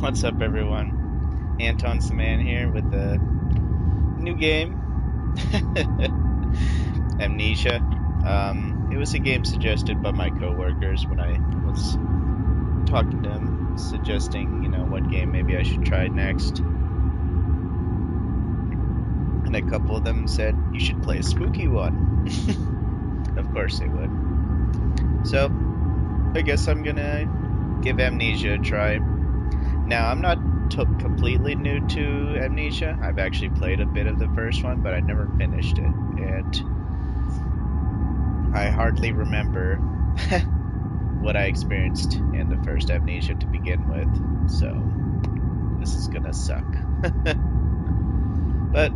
What's up, everyone? Anton's the man here with the new game, Amnesia. It was a game suggested by my coworkers when I was talking to them, suggesting, what game maybe I should try next. And a couple of them said, you should play a spooky one. Of course they would. So, I guess I'm gonna give Amnesia a try. Now, I'm not completely new to Amnesia. I've actually played a bit of the first one, but I never finished it. And I hardly remember what I experienced in the first Amnesia to begin with. So, this is gonna suck. But,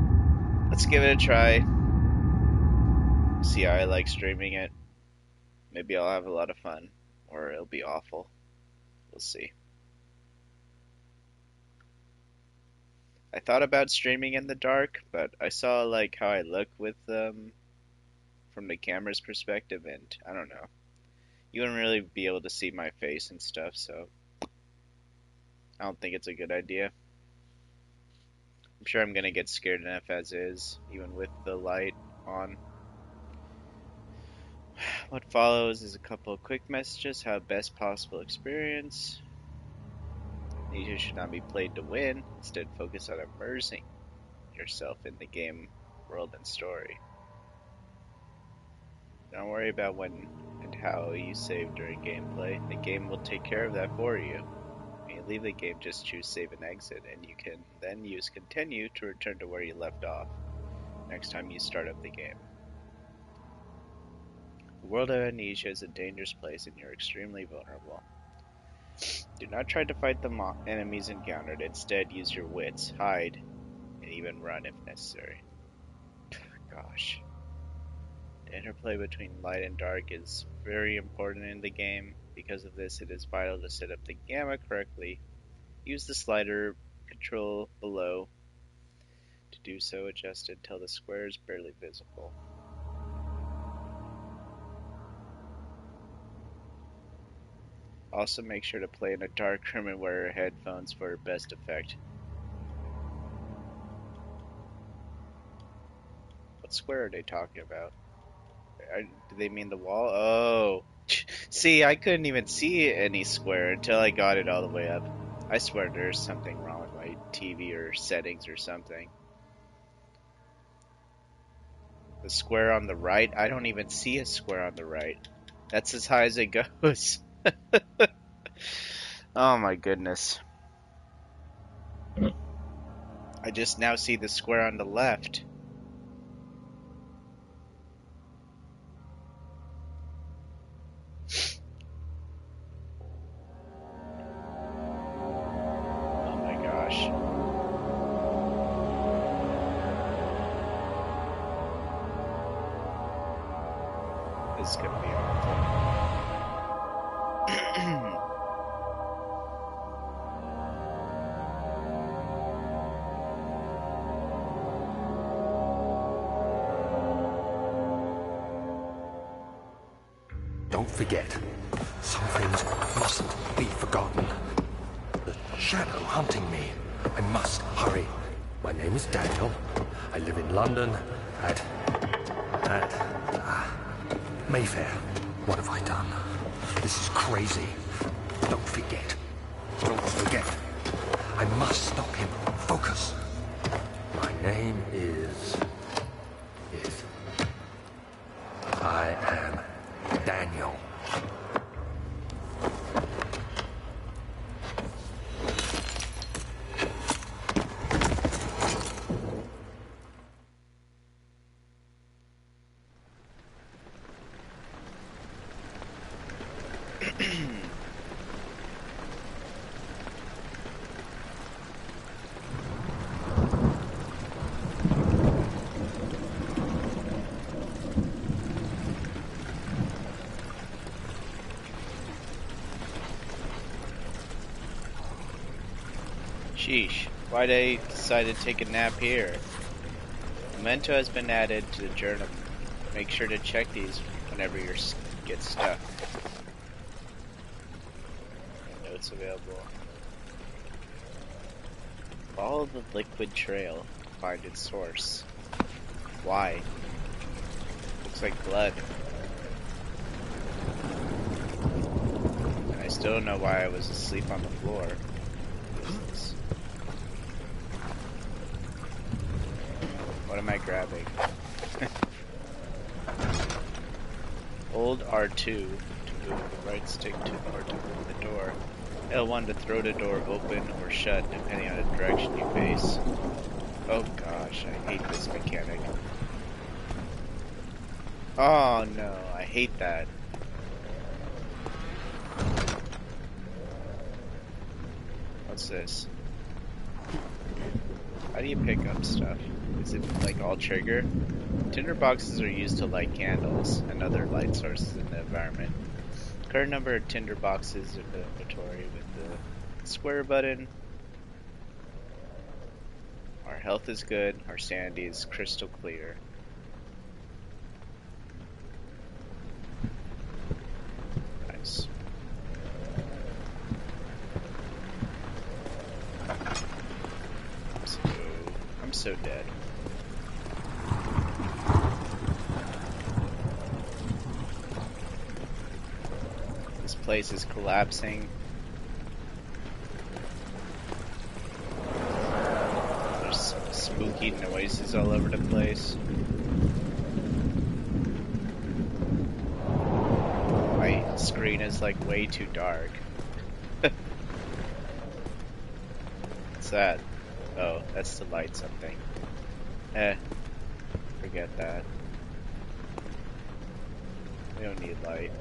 let's give it a try. See how I like streaming it. Maybe I'll have a lot of fun, or it'll be awful. We'll see. I thought about streaming in the dark, but I saw like how I look with from the camera's perspective, and I don't know. You wouldn't really be able to see my face and stuff, so I don't think it's a good idea. I'm sure I'm gonna get scared enough as is, even with the light on. What follows is a couple of quick messages. Have best possible experience. Amnesia should not be played to win. Instead, focus on immersing yourself in the game, world, and story. Don't worry about when and how you save during gameplay. The game will take care of that for you. When you leave the game, just choose save and exit, and you can then use continue to return to where you left off next time you start up the game. The world of Amnesia is a dangerous place and you're extremely vulnerable. Do not try to fight the enemies encountered. Instead, use your wits, hide, and even run if necessary. Gosh. The interplay between light and dark is very important in the game. Because of this, it is vital to set up the gamma correctly. Use the slider control below. To do so, adjust it until the square is barely visible. Also, make sure to play in a dark room and wear headphones for best effect. What square are they talking about? Do they mean the wall? Oh. See, I couldn't even see any square until I got it all the way up. I swear there's something wrong with my TV or settings or something. The square on the right? I don't even see a square on the right. That's as high as it goes. Oh my goodness. I just now see the square on the left. Oh my gosh. This is gonna be awful. Don't forget, some things mustn't be forgotten. The shadow hunting me. I must hurry. My name is Daniel. I live in London at Mayfair. What have I done? This is crazy. Don't forget. Don't forget. I must stop him. Focus. My name is... I am Daniel. Sheesh, why'd I decide to take a nap here? Memento has been added to the journal. Make sure to check these whenever you get stuck. Notes available. Follow the liquid trail to find its source. Why? Looks like blood. And I still don't know why I was asleep on the floor. What am I grabbing? Hold R2 to move the right stick to open the door. L1 to throw the door open or shut depending on the direction you face. Oh gosh, I hate this mechanic. Oh no, I hate that. What's this? How do you pick up stuff? Is it like all trigger? Tinder boxes are used to light candles and other light sources in the environment. Current number of tinder boxes in the inventory with the square button. Our health is good, our sanity is crystal clear. Nice. I'm so dead. This place is collapsing. There's spooky noises all over the place. My screen is like way too dark. What's that? Oh, that's to light something. Forget that. We don't need light.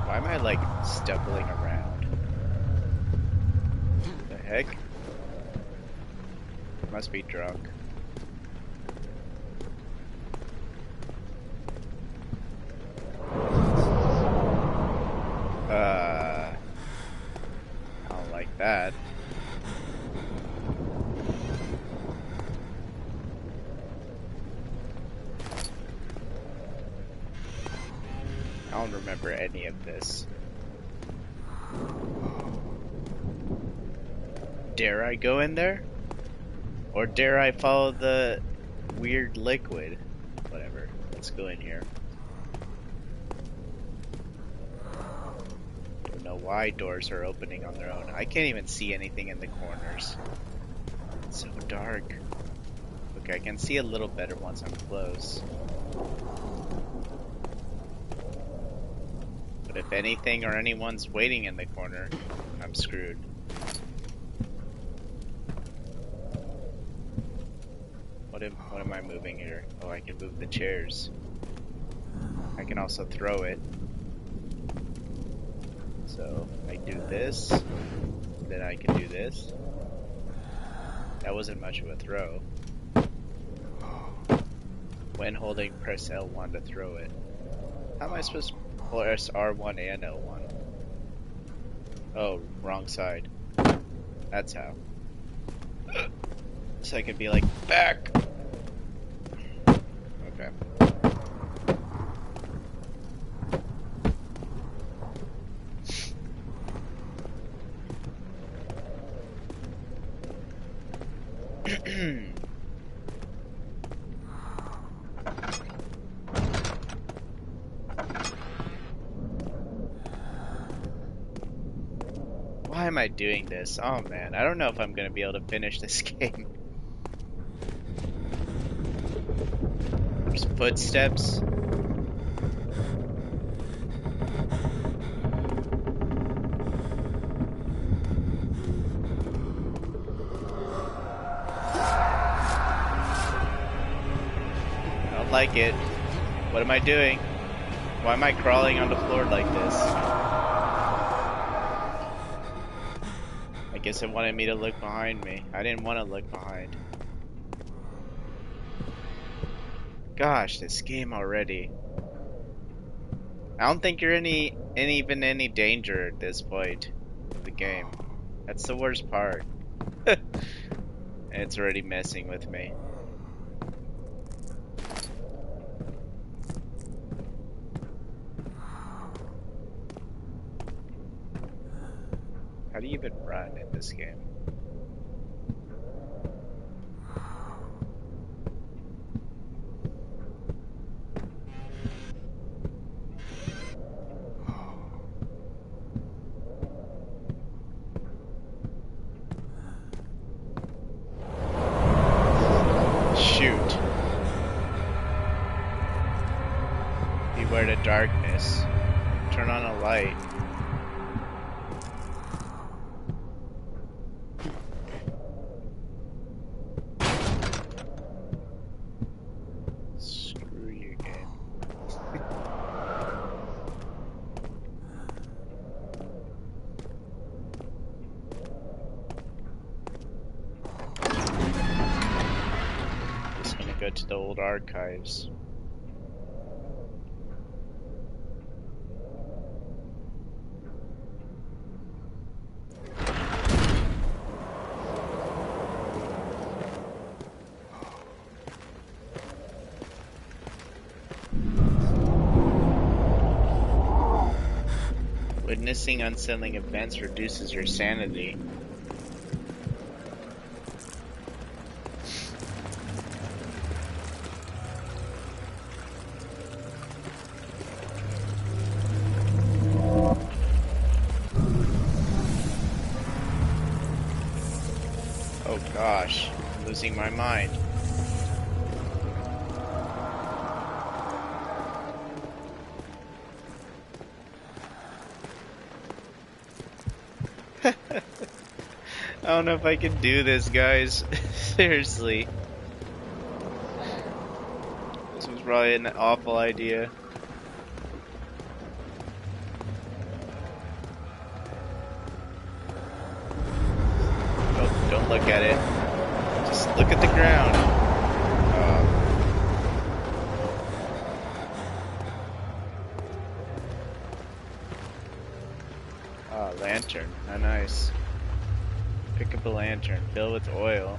Why am I like stumbling around? The heck? Must be drunk. I don't like that. I don't remember any of this. Dare I go in there? Or dare I follow the weird liquid? Whatever. Let's go in here. Don't know why doors are opening on their own. I can't even see anything in the corners. It's so dark. Okay, I can see a little better once I'm close. But if anything or anyone's waiting in the corner, I'm screwed. What am I moving here? Oh, I can move the chairs. I can also throw it. So I do this, then I can do this. That wasn't much of a throw. When holding, press L1 to throw it. How am I supposed to press R1 and L1? Oh, wrong side. That's how. So I can be like, back! Okay. Why am I doing this? Oh man, I don't know if I'm gonna be able to finish this game. There's footsteps. I don't like it. What am I doing? Why am I crawling on the floor like this? I guess it wanted me to look behind me. I didn't want to look behind. Gosh, this game already. I don't think you're even any danger at this point of the game. That's the worst part. And it's already messing with me. How do you even run in this game? Shoot. Beware the darkness. Turn on a light. Screw you, game. Just gonna go to the old archives. Witnessing unsettling events reduces your sanity. Oh gosh, I'm losing my mind. I don't know if I can do this, guys. Seriously. This was probably an awful idea. Oh, don't look at it. Just look at the ground. Lantern. How nice. Pick up a lantern, fill with oil,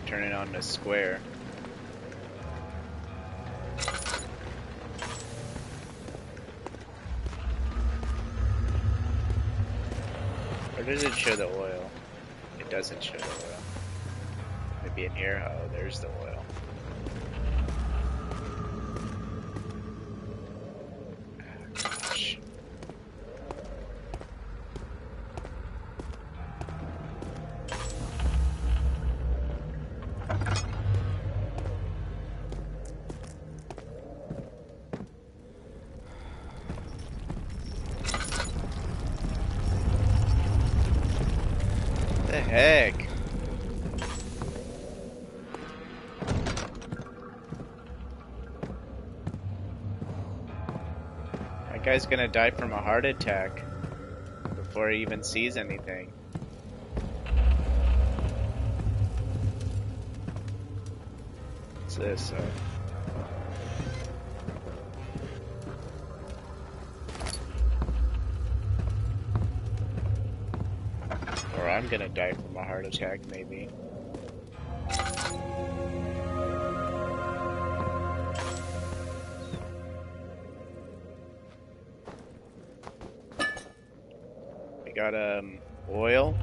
turn it on to square. Or does it show the oil? It doesn't show the oil. Maybe in here? Oh, there's the oil. Gosh. The heck? That guy's gonna die from a heart attack before he even sees anything. What's this? Or I'm gonna die from a heart attack, maybe. We got oil.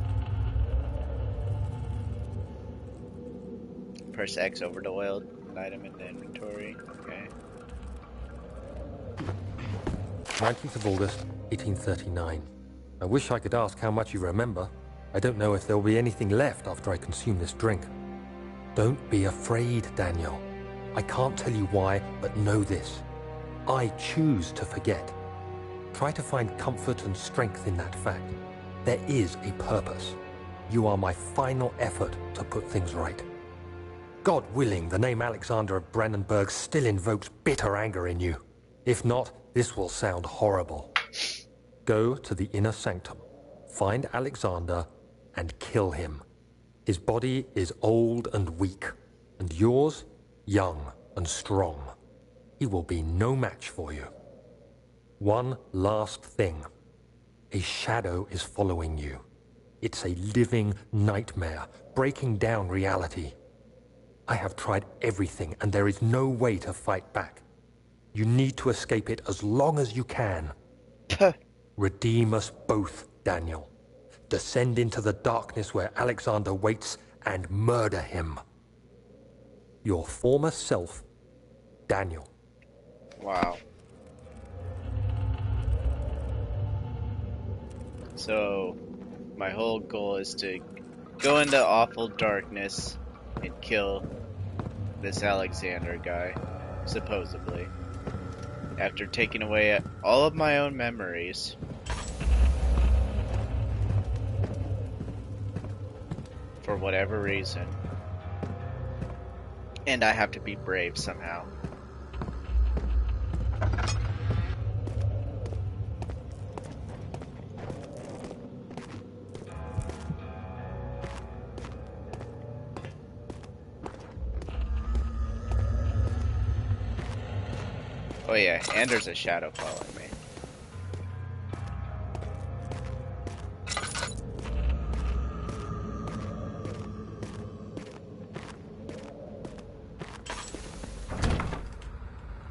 Press X over the oil item in the inventory. Okay. 19th of August, 1839. I wish I could ask how much you remember. I don't know if there will be anything left after I consume this drink. Don't be afraid, Daniel. I can't tell you why, but know this. I choose to forget. Try to find comfort and strength in that fact. There is a purpose. You are my final effort to put things right. God willing, the name Alexander of Brandenburg still invokes bitter anger in you. If not, this will sound horrible. Go to the inner sanctum, find Alexander, and kill him. His body is old and weak, and yours, young and strong. He will be no match for you. One last thing. A shadow is following you. It's a living nightmare, breaking down reality. I have tried everything, and there is no way to fight back. You need to escape it as long as you can. Redeem us both, Daniel. descend into the darkness where Alexander waits and murder him. Your former self, Daniel. Wow. So, my whole goal is to go into awful darkness and kill this Alexander guy, supposedly, after taking away all of my own memories. For whatever reason. And I have to be brave somehow. Oh yeah, and there's a shadow following me.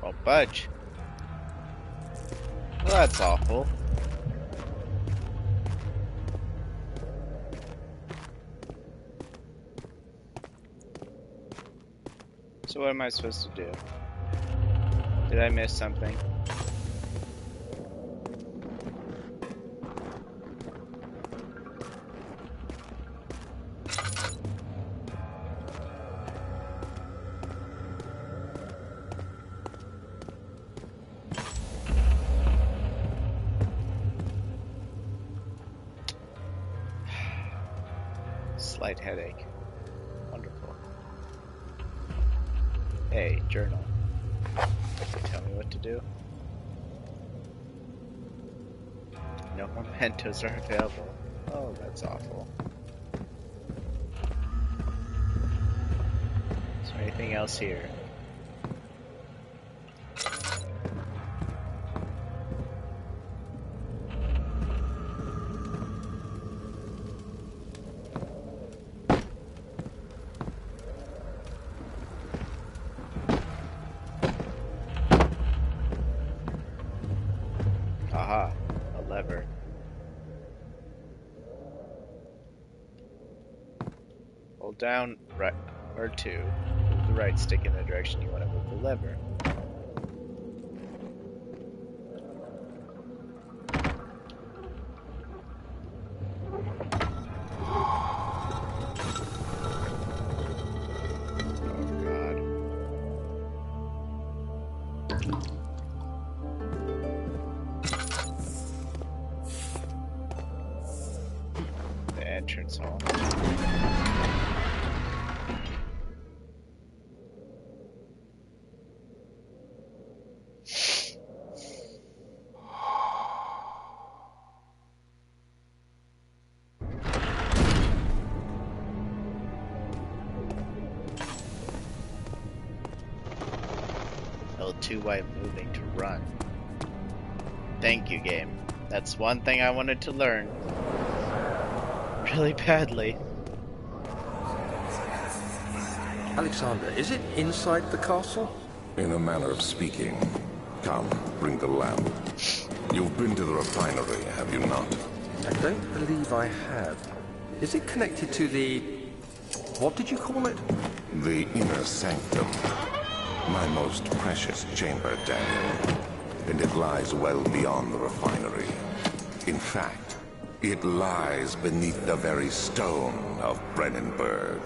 Well, budge. Well, that's awful. So what am I supposed to do? Did I miss something? Slight headache. Wonderful. Hey, journal. Tell me what to do. No mementos are available. Oh, that's awful. Is there anything else here? Aha, a lever. Hold down right or two. Move the right stick in the direction you want to move the lever. Entrance hall. L2 while moving to run. Thank you, game. That's one thing I wanted to learn. Really badly. Alexander, is it inside the castle? In a manner of speaking. Come, bring the lamp. You've been to the refinery, have you not? I don't believe I have. Is it connected to the... what did you call it? The inner sanctum. My most precious chamber, Daniel. And it lies well beyond the refinery. In fact, it lies beneath the very stone of Brennenburg.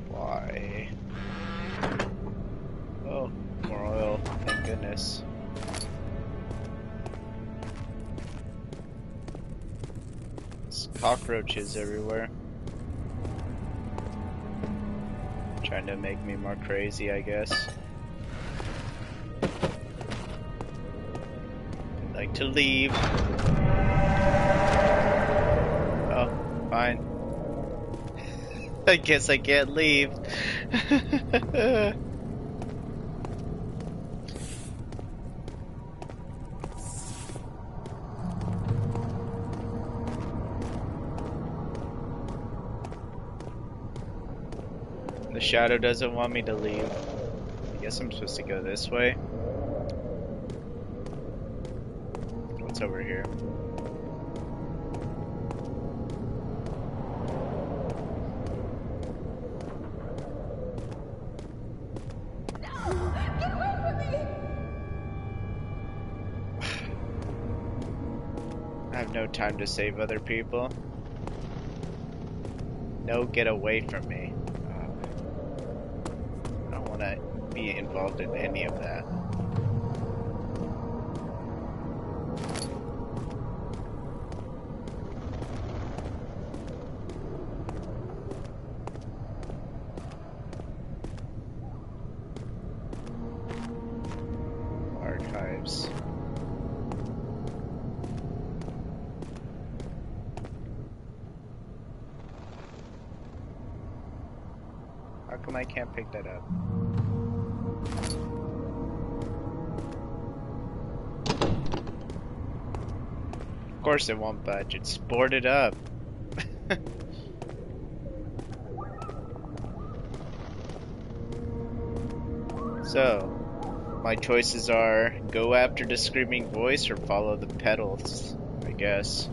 Why? Oh, more oil. Thank goodness. There's cockroaches everywhere. Trying to make me more crazy, I guess. I'd like to leave. Oh, fine. I guess I can't leave. The shadow doesn't want me to leave. I guess I'm supposed to go this way. What's over here? I have no time to save other people. No, get away from me. I don't want to be involved in any of that. Archives. How come I can't pick that up? Of course it won't budge, it's boarded up. So, my choices are go after the screaming voice or follow the pedals, I guess.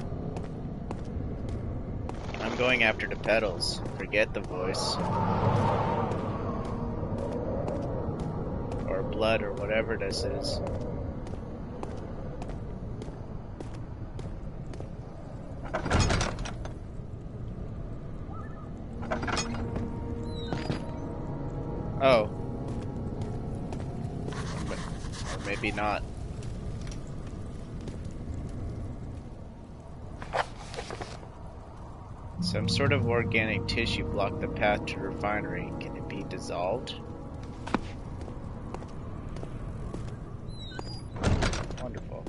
I'm going after the pedals. Forget the voice. Or blood or whatever this is. Oh. Or maybe not. Some sort of organic tissue blocked the path to refinery. Can it be dissolved? Wonderful.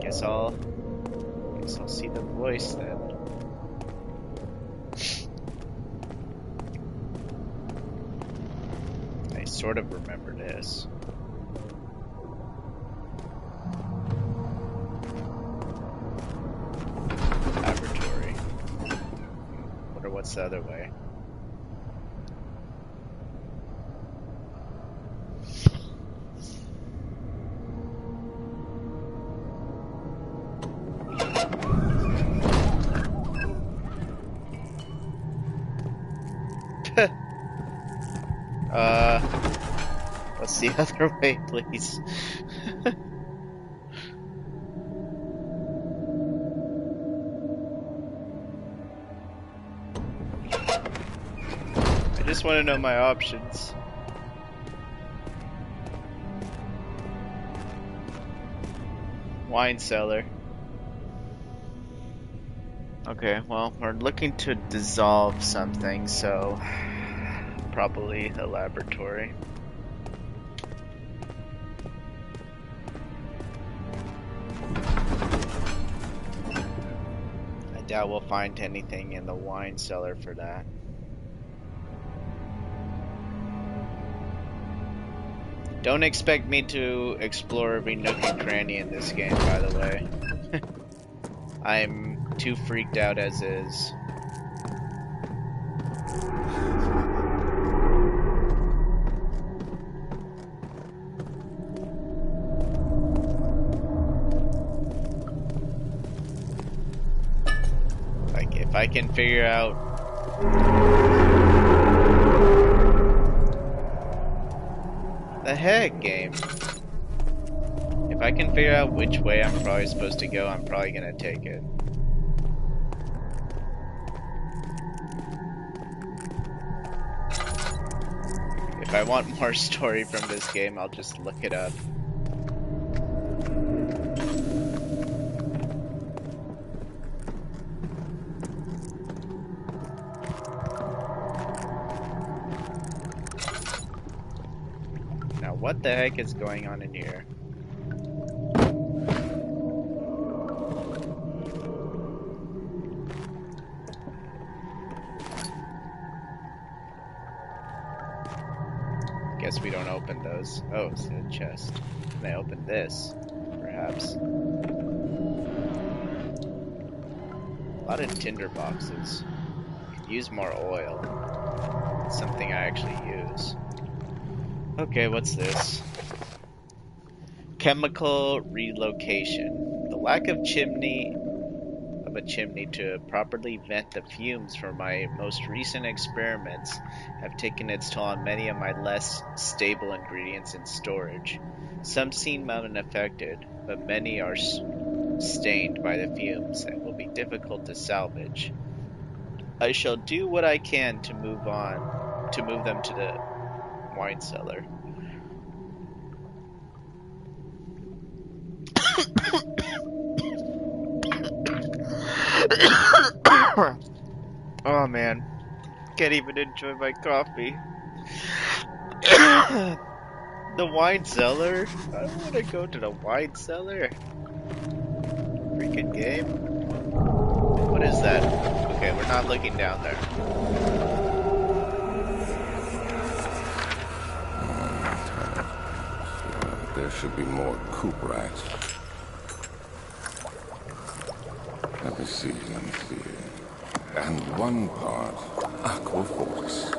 Guess I'll see the voice then. I sort of remember this. Laboratory. Wonder what's the other way. What's the other way, please? I just want to know my options. Wine cellar. Okay, well, we're looking to dissolve something, so probably a laboratory. I doubt we'll find anything in the wine cellar for that. Don't expect me to explore every nook and cranny in this game, by the way. I'm too freaked out as is. Like, if I can figure out... The heck, game? If I can figure out which way I'm probably supposed to go, I'm probably gonna take it. If I want more story from this game, I'll just look it up. Now, what the heck is going on in here? Guess we don't open those. Oh, it's a chest. Can I open this? Perhaps. A lot of tinder boxes. use more oil. It's something I actually use. Okay, what's this? Chemical relocation. The lack of a chimney to properly vent the fumes from my most recent experiments have taken its toll on many of my less stable ingredients in storage. Some seem unaffected, but many are stained by the fumes and will be difficult to salvage. I shall do what I can to move them to the wine cellar. Oh man, can't even enjoy my coffee. The wine cellar? I don't want to go to the wine cellar. Freaking game. What is that? Okay, we're not looking down there. There should be more coop rats. Let me see. And one part aqua force.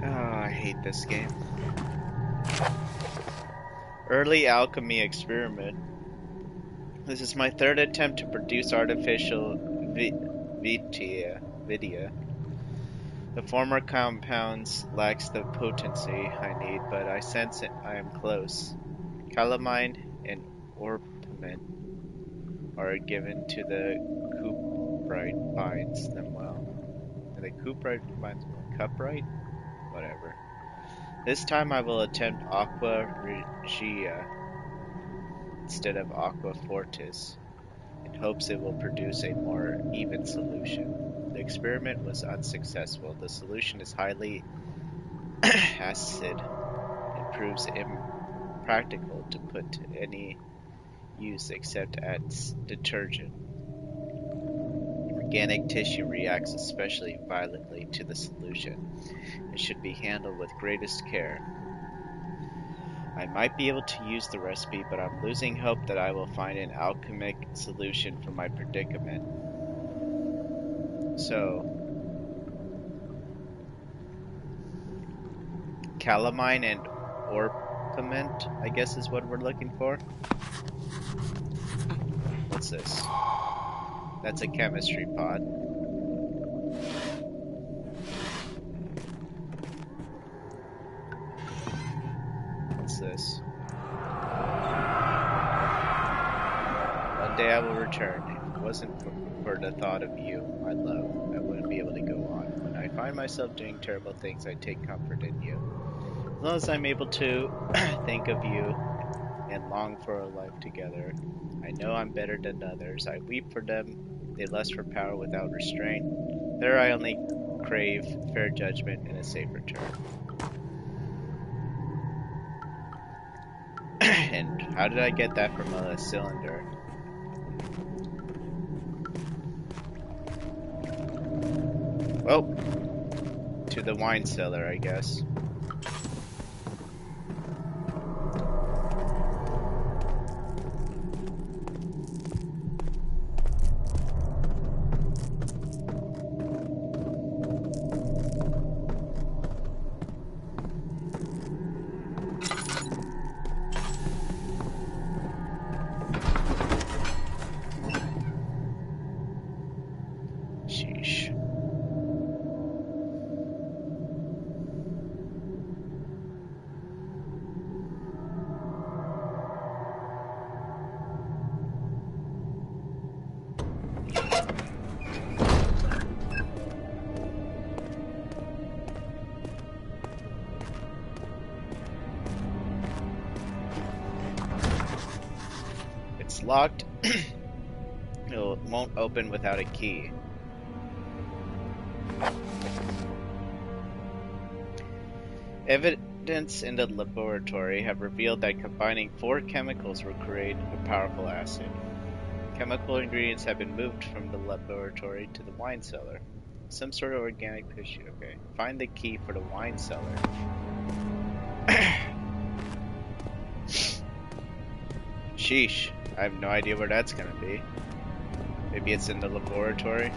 Oh, I hate this game. Early alchemy experiment. This is my third attempt to produce artificial vitia. The former compounds lacks the potency I need, but I sense I am close. Calamine and orpiment are given to the cuprite binds them well. And the cuprite binds them well. Cuprite? Whatever. This time I will attempt aqua regia instead of aqua fortis, in hopes it will produce a more even solution. The experiment was unsuccessful. The solution is highly acid and proves impractical to put to any use except as detergent. Organic tissue reacts especially violently to the solution. It should be handled with greatest care. I might be able to use the recipe, but I'm losing hope that I will find an alchemic solution for my predicament. So, calamine and orpiment, I guess is what we're looking for. What's this? That's a chemistry pod. What's this? One day I will return. If it wasn't for the thought of you, my love, I wouldn't be able to go on. When I find myself doing terrible things, I take comfort in you. As long as I'm able to think of you and long for a life together, I know I'm better than others. I weep for them. They lust for power without restraint. There I only crave fair judgment and a safe return. And how did I get that from a cylinder? Well, to the wine cellar, I guess. Sheesh. It's locked. It won't open without a key. Evidence in the laboratory have revealed that combining 4 chemicals will create a powerful acid. Chemical ingredients have been moved from the laboratory to the wine cellar. Some sort of organic tissue. Okay. Find the key for the wine cellar. Sheesh. I have no idea where that's gonna be. Maybe it's in the laboratory.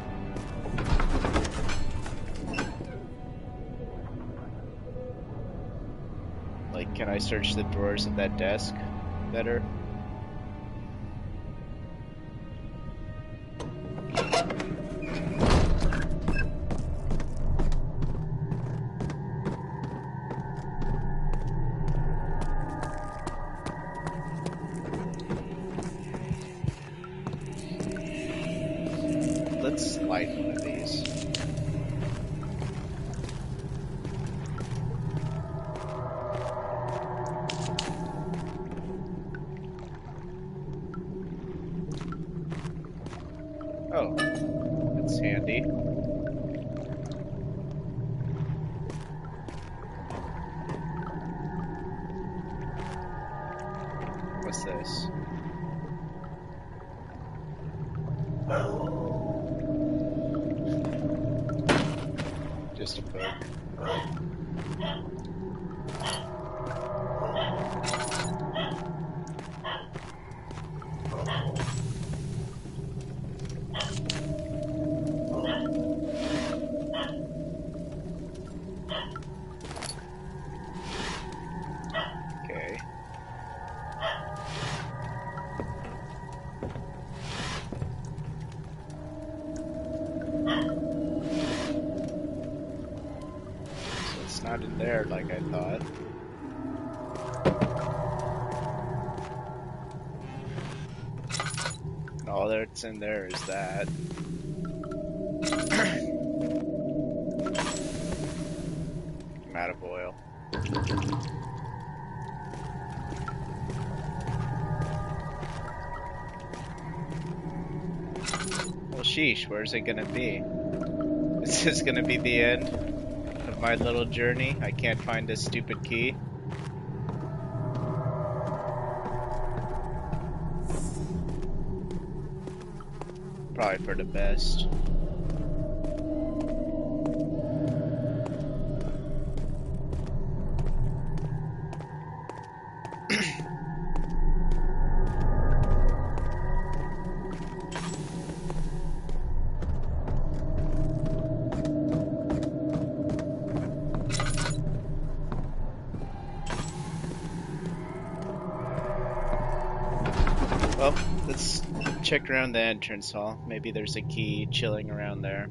Like, can I search the drawers of that desk better? Let's light one of these. Oh, that's handy. What's this? Just a book. Okay. So it's not in there like I thought. And all that's in there is that. I'm out of oil. Well, sheesh, where's it gonna be? Is this gonna be the end of my little journey? I can't find this stupid key. Probably for the best. Well, let's check around the entrance hall. Maybe there's a key chilling around there.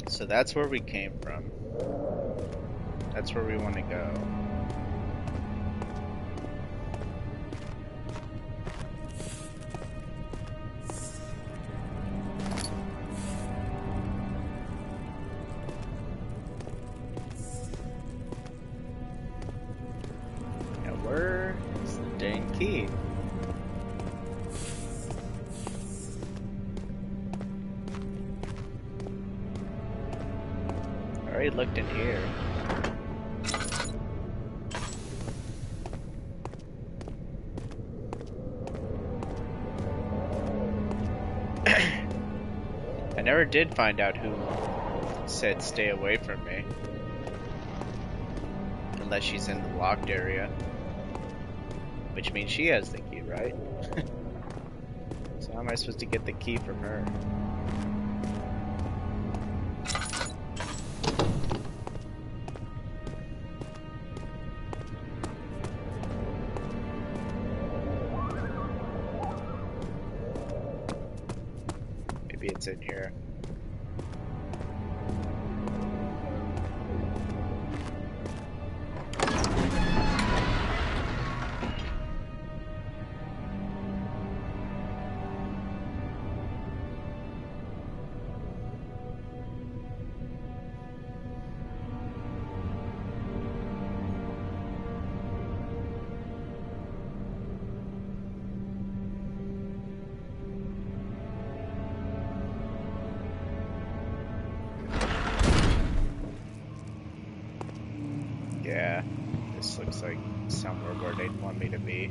So that's where we came from. That's where we want to go. Now where is the dang key? I already looked in here. I never did find out who said stay away from me. Unless she's in the locked area. Which means she has the key, right? So how am I supposed to get the key from her? Maybe it's in here. Yeah, this looks like somewhere where they'd want me to be.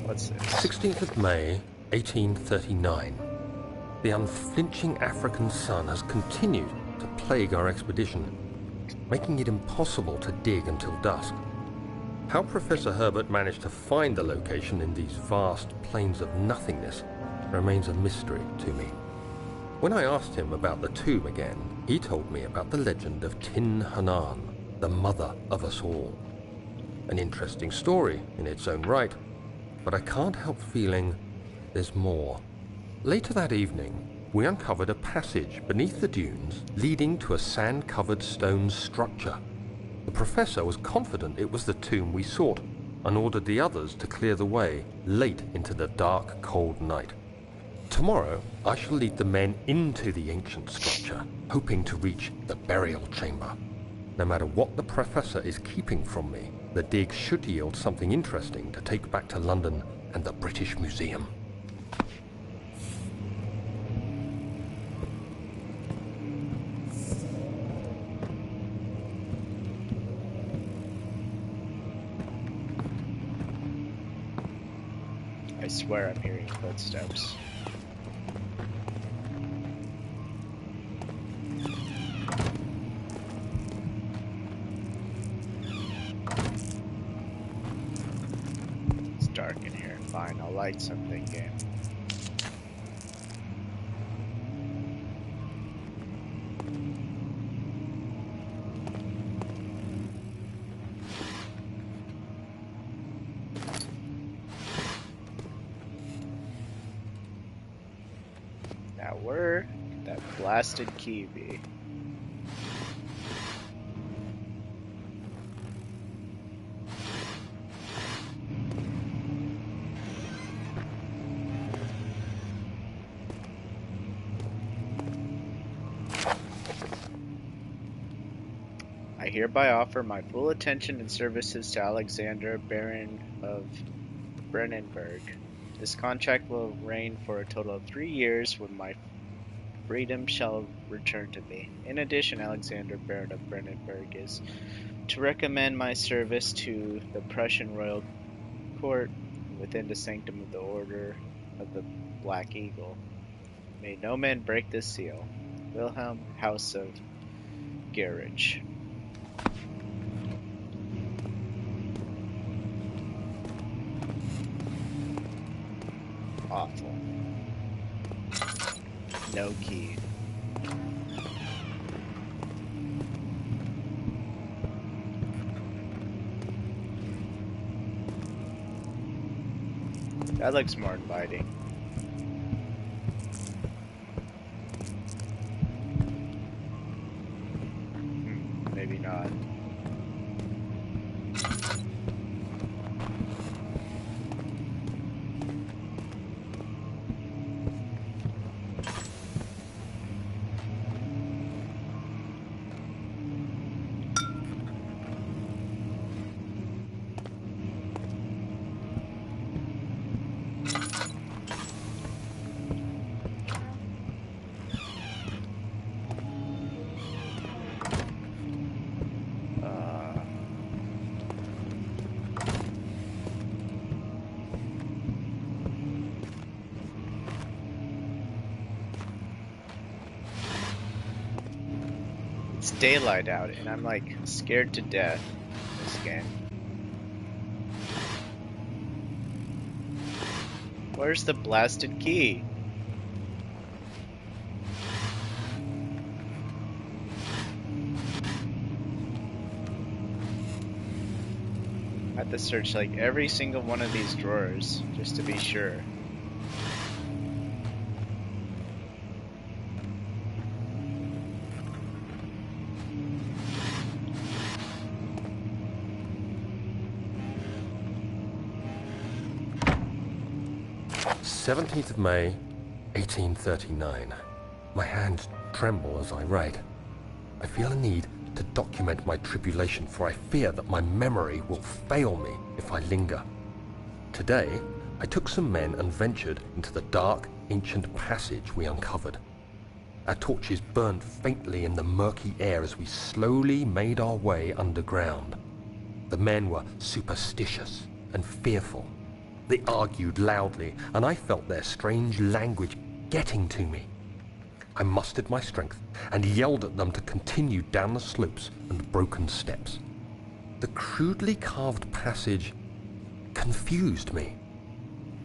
What's this? 16th of May, 1839. The unflinching African sun has continued to plague our expedition, making it impossible to dig until dusk. How Professor Herbert managed to find the location in these vast plains of nothingness remains a mystery to me. When I asked him about the tomb again, he told me about the legend of Tin Hanan, the mother of us all. An interesting story in its own right, but I can't help feeling there's more. Later that evening, we uncovered a passage beneath the dunes leading to a sand-covered stone structure. The professor was confident it was the tomb we sought and ordered the others to clear the way late into the dark, cold night. Tomorrow, I shall lead the men into the ancient structure, hoping to reach the burial chamber. No matter what the professor is keeping from me, the dig should yield something interesting to take back to London and the British Museum. I swear I'm hearing footsteps. It's dark in here. Fine, I'll light something in. Now where could that blasted key be? I hereby offer my full attention and services to Alexander, Baron of Brennenburg. This contract will reign for a total of 3 years, when my freedom shall return to me. In addition, Alexander, Baron of Brennenburg, is to recommend my service to the Prussian royal court within the sanctum of the Order of the Black Eagle. May no man break this seal. Wilhelm, House of Garage. Awful. No key. That looks more inviting. Maybe not. It's daylight out, and I'm like scared to death in this game. Where's the blasted key? I have to search like every single one of these drawers just to be sure. "17th of May, 1839. My hand tremble as I write. I feel a need to document my tribulation, for I fear that my memory will fail me if I linger. Today, I took some men and ventured into the dark, ancient passage we uncovered. Our torches burned faintly in the murky air as we slowly made our way underground. The men were superstitious and fearful. They argued loudly, and I felt their strange language getting to me. I mustered my strength and yelled at them to continue down the slopes and broken steps. The crudely carved passage confused me.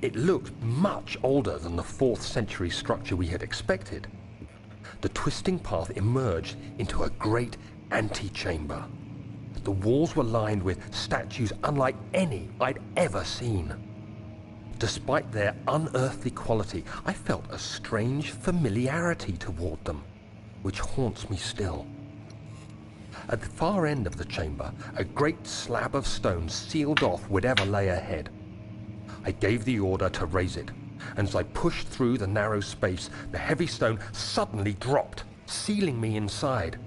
It looked much older than the 4th century structure we had expected. The twisting path emerged into a great antechamber. The walls were lined with statues unlike any I'd ever seen. Despite their unearthly quality, I felt a strange familiarity toward them, which haunts me still. At the far end of the chamber, a great slab of stone sealed off whatever lay ahead. I gave the order to raise it, and as I pushed through the narrow space, the heavy stone suddenly dropped, sealing me inside.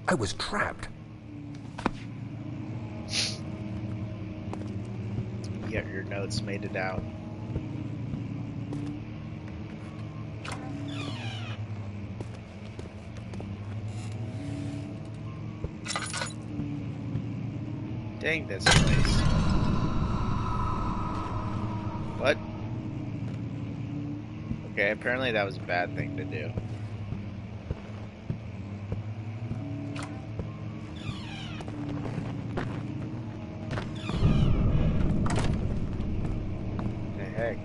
I was trapped. Yet your notes made it out. Dang this place. What? Okay, apparently that was a bad thing to do. Heck.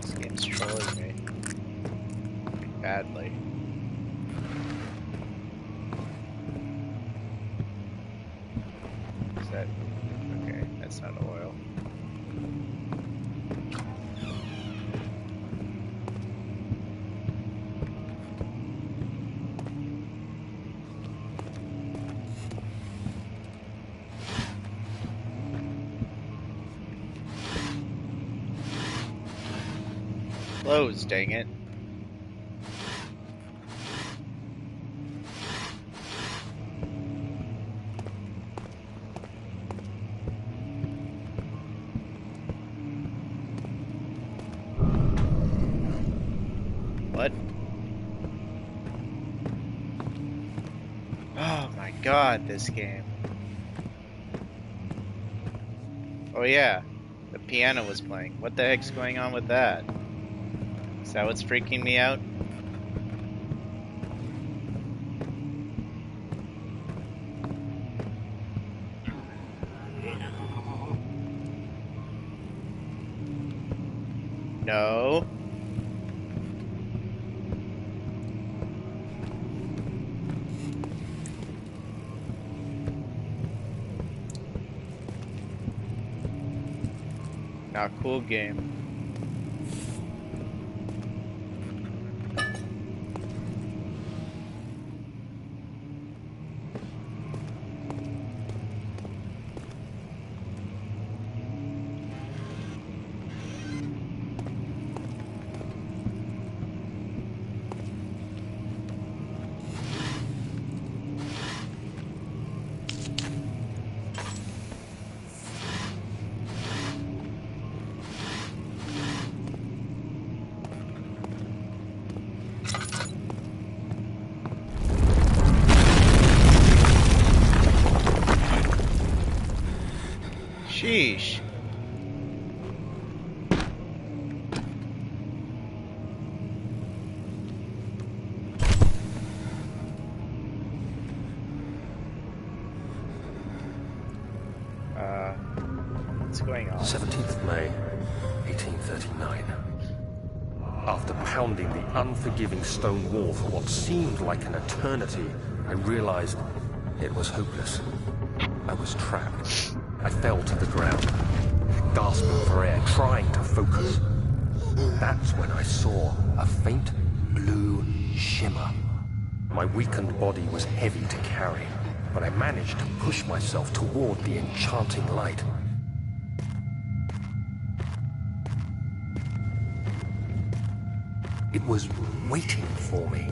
This game's trolling me badly. Is that okay? That's not oil. Close, dang it. What? Oh my god, this game. Oh yeah, the piano was playing. What the heck's going on with that? Is that what's freaking me out? No. Not cool game. Sheesh. What's going on? 17th May, 1839. After pounding the unforgiving stone wall for what seemed like an eternity, I realized it was hopeless. I was trapped. I fell to the ground, gasping for air, trying to focus. That's when I saw a faint blue shimmer. My weakened body was heavy to carry. but I managed to push myself toward the enchanting light. It was waiting for me.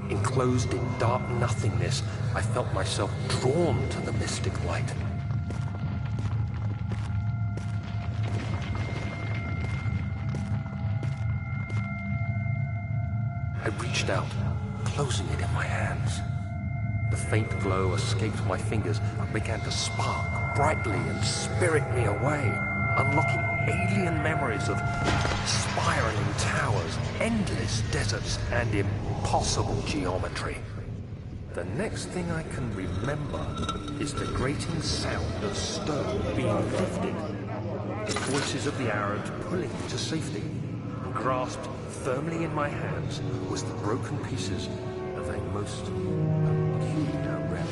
Enclosed in dark nothingness, I felt myself drawn to the mystic light. I reached out, closing it in my hands. The faint glow escaped my fingers and began to spark brightly and spirit me away, unlocking alien memories of spiraling towers, endless deserts, and impossible geometry. The next thing I can remember is the grating sound of stone being lifted, the voices of the Arabs pulling me to safety. Grasped firmly in my hands was the broken pieces of a most peculiar relic.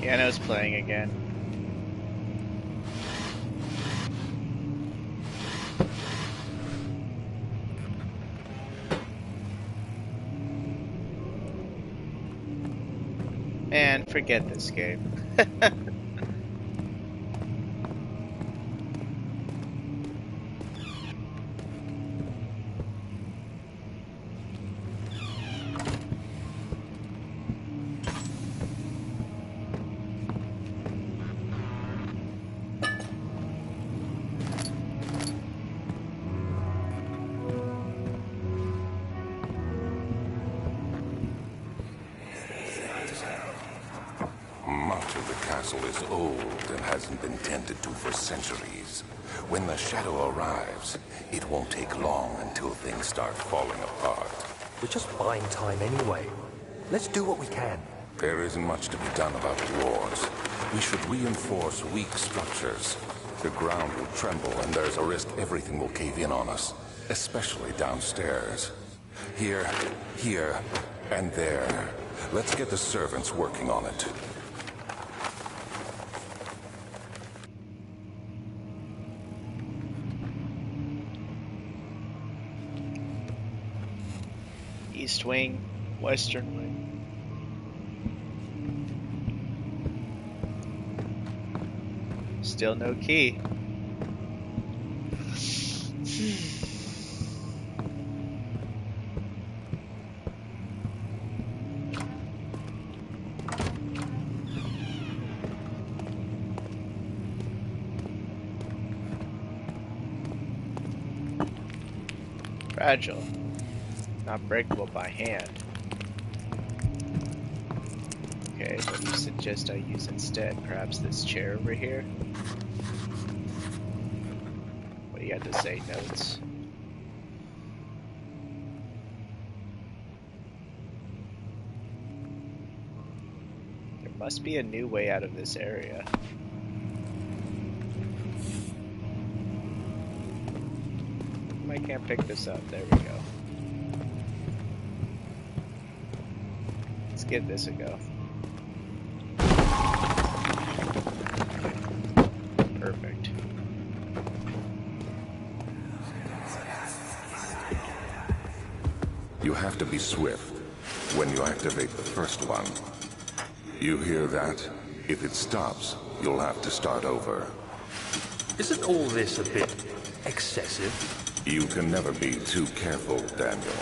Piano's playing again. Man, forget this game. Much of the castle is old and hasn't been tended to for centuries. When the shadow arrives, it won't take long until things start falling apart. We're just buying time anyway. Let's do what we can. There isn't much to be done about the wars. We should reinforce weak structures. The ground will tremble and there's a risk everything will cave in on us, especially downstairs. Here, and there. Let's get the servants working on it. East wing, western wing. Still no key. Fragile. Not breakable by hand. Okay, what do you suggest I use instead? Perhaps this chair over here? What do you have to say, notes? There must be a new way out of this area. I can't pick this up. There we go. Let's give this a go. Perfect. You have to be swift when you activate the first one. You hear that? If it stops, you'll have to start over. Isn't all this a bit excessive? You can never be too careful, Daniel.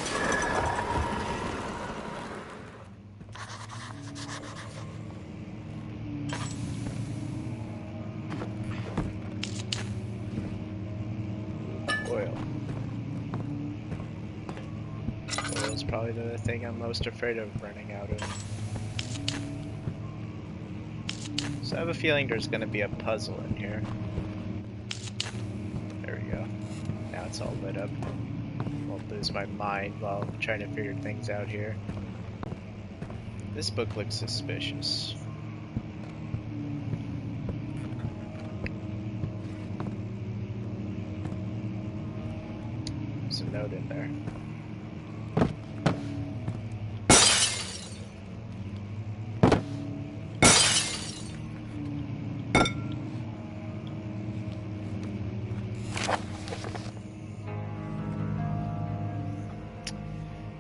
Oil. Oil is probably the thing I'm most afraid of running out of. So I have a feeling there's going to be a puzzle in here. There we go. Now it's all lit up. Won't lose my mind while trying to figure things out here. This book looks suspicious. There's a note in there.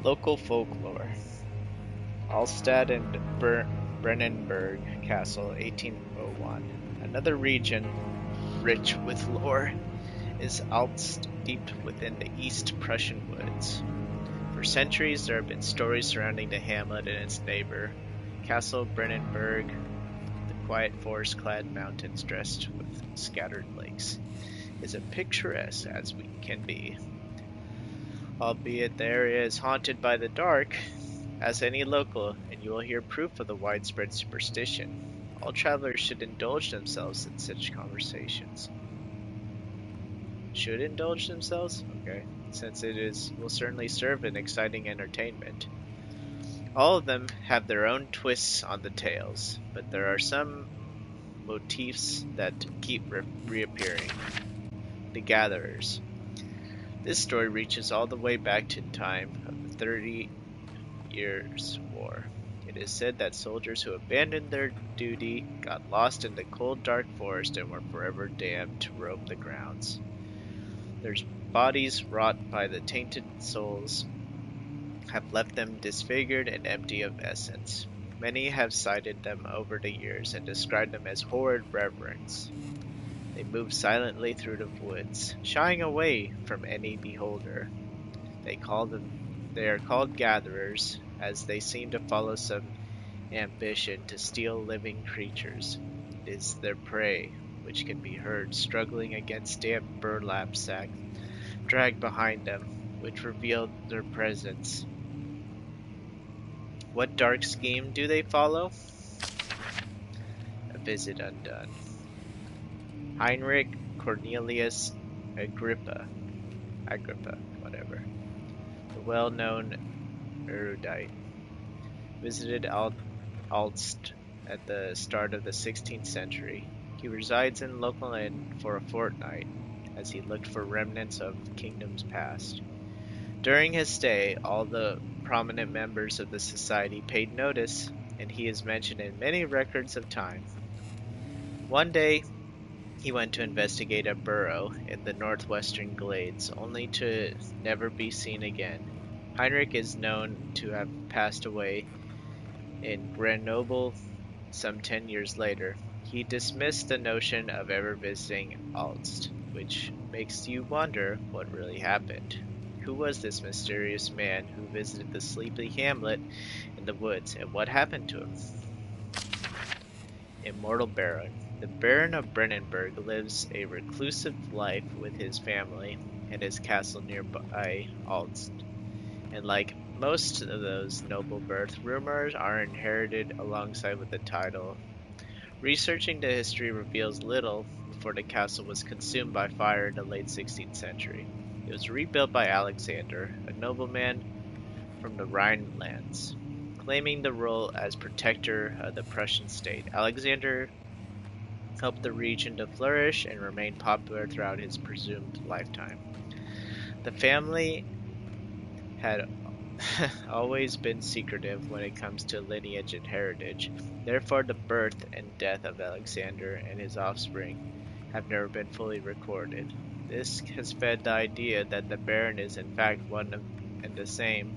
Local folklore. Alstad and Brennenburg Castle, 1801. Another region rich with lore is Alst, deep within the East Prussian woods. For centuries, there have been stories surrounding the hamlet and its neighbor, Castle Brennenburg, the quiet forest-clad mountains dressed with scattered lakes, is as picturesque as we can be. Albeit the area is haunted by the dark, ask any local, and you will hear proof of the widespread superstition. All travelers should indulge themselves in such conversations. Should indulge themselves? Okay, since will certainly serve an exciting entertainment. All of them have their own twists on the tales, but there are some motifs that keep reappearing. The Gatherers. This story reaches all the way back to the time of the 30 Years' War. It is said that soldiers who abandoned their duty got lost in the cold, dark forest and were forever damned to roam the grounds. Their bodies, wrought by the tainted souls, have left them disfigured and empty of essence. Many have cited them over the years and described them as horrid reverends. They move silently through the woods, shying away from any beholder. They are called gatherers, as they seem to follow some ambition to steal living creatures. It is their prey, which can be heard struggling against damp burlap sack dragged behind them, which revealed their presence. What dark scheme do they follow? A visit undone. Heinrich Cornelius Agrippa, whatever, the well-known erudite, visited Alst at the start of the 16th century. He resides in local inn for a fortnight, as he looked for remnants of kingdoms past. During his stay, all the prominent members of the society paid notice, and he is mentioned in many records of time. One day, he went to investigate a burrow in the northwestern glades, only to never be seen again. Heinrich is known to have passed away in Grenoble some 10 years later. He dismissed the notion of ever visiting Alst, which makes you wonder what really happened. Who was this mysterious man who visited the sleepy hamlet in the woods, and what happened to him? Immortal Baron. The Baron of Brennenburg lives a reclusive life with his family and his castle nearby Alst. And like most of those noble birth, rumors are inherited alongside with the title. Researching the history reveals little before the castle was consumed by fire in the late 16th century. It was rebuilt by Alexander, a nobleman from the Rhinelands, claiming the role as protector of the Prussian state. Alexander helped the region to flourish and remain popular throughout his presumed lifetime. The family had always been secretive when it comes to lineage and heritage. Therefore, the birth and death of Alexander and his offspring have never been fully recorded. This has fed the idea that the Baron is in fact one and the same,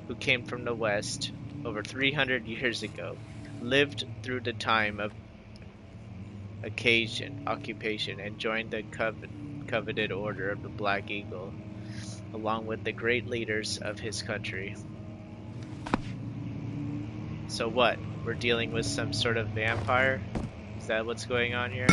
who came from the West over 300 years ago, lived through the time of occupation, and joined the coveted Order of the Black Eagle, along with the great leaders of his country. So what? We're dealing with some sort of vampire? Is that what's going on here?